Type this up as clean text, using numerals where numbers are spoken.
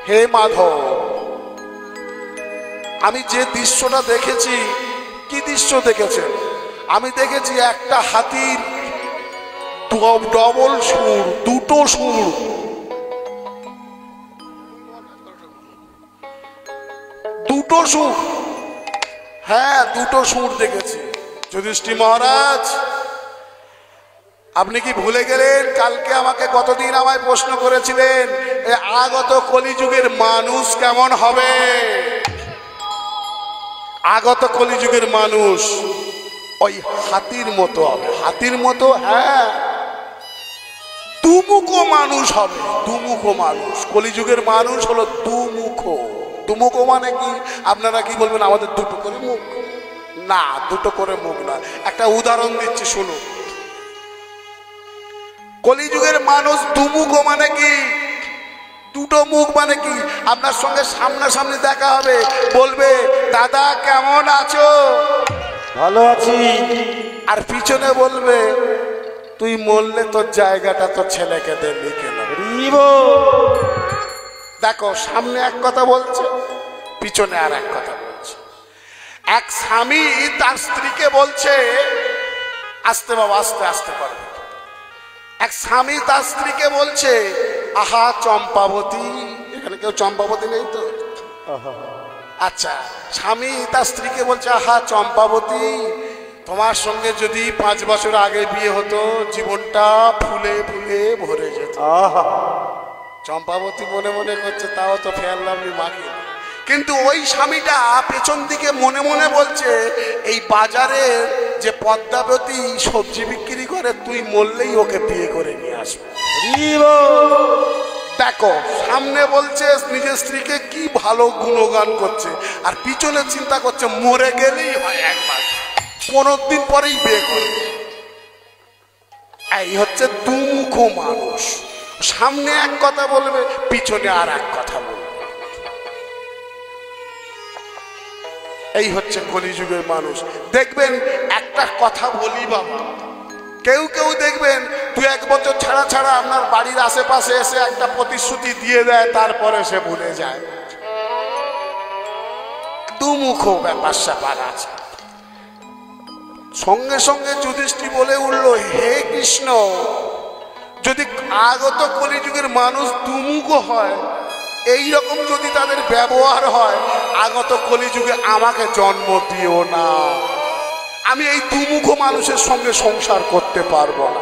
হে মাধব, আমি যে দৃশ্যটা দেখেছি, কি দৃশ্য দেখেছেন? আমি দেখেছি একটা হাতির ডবল সুর, দুটো সুর, দুটো সুর, হ্যাঁ দুটো সুর দেখেছি। যুধিষ্ঠির মহারাজ, আপনি কি ভুলে গেলেন কালকে আমাকে কতদিন আমায় প্রশ্ন করেছিলেন আগত কলিযুগের মানুষ কেমন হবে? আগত কলিযুগের মানুষ ওই হাতির মতো হবে। হাতির মতো, হ্যাঁ, দুমুখো মানুষ হবে। দুমুখো মানুষ, কলিযুগের মানুষ হলো দুমুখো। দুমুখো মানে কি? আপনারা কি বলবেন আমাদের দুটো করে মুখ? না, দুটো করে মুখ না। একটা উদাহরণ দিচ্ছি শুনুন। কলিযুগের মানুষ দুমুখো মানে কি? দুটো মুখ মানে কি? আপনার সঙ্গে সামনাসামনি দেখা হবে, বলবে দাদা কেমন আছো? ভালো আছি। আর পিছনে বলবে তুই মরলে তোর জায়গাটা তোর ছেলেকে দেবি কেন? দেখো, সামনে এক কথা বলছে, পিছনে আর এক কথা বলছে। এক স্বামী তার স্ত্রীকে বলছে, আস্তে বাবা, আস্তে আস্তে করবে। এক স্বামী তার স্ত্রীকে বলছে, আহা চম্পাবতী। এখানে কেউ চম্পাবতী নেই তো? আচ্ছা, স্বামী তার স্ত্রীকে বলছে, আহা চম্পাবতী, তোমার সঙ্গে যদি 5 বছর আগে বিয়ে হতো জীবনটা ফুলে ফুলে ভরে যেত। চম্পাবতী মনে মনে করছে তাও তো ফেয়ার লাভলি মাখি। কিন্তু ওই স্বামীটা পেছন দিকে মনে মনে বলছে, এই বাজারে যে পদ্মাবতী সবজি বিক্রি করে, তুই মরলেই ওকে বিয়ে করে নিয়ে আসবে। দেখো, সামনে বলছে নিজের স্ত্রীকে কি ভালো গুণগান করছে, আর পিছনে চিন্তা করছে মরে গেলেই হয় একবার, 15 দিন পরেই বিয়ে করবে। এই হচ্ছে দুমুখো মানুষ। সামনে এক কথা বলবে, পিছনে আর এক কথা বলবে। এই হচ্ছে কলিযুগের মানুষ। দেখবেন একটা কথা বলি বাবা, কেউ কেউ দেখবেন 2-1 বছর ছাড়া ছাড়া আপনার বাড়ির আশেপাশে এসে একটা প্রতিশ্রুতি দিয়ে দেয়, তারপরে সে ভুলে যায়। দুমুখো ব্যাপার স্যাপার আছে। সঙ্গে সঙ্গে যুধিষ্ঠির বলে উঠলো, হে কৃষ্ণ, যদি আগত কলিযুগের মানুষ দুমুখো হয়, এই রকম যদি তাদের ব্যবহার হয়, আগত কলিযুগে আমাকে জন্ম দিও না। আমি এই দুমুখো মানুষের সঙ্গে সংসার করতে পারবো না।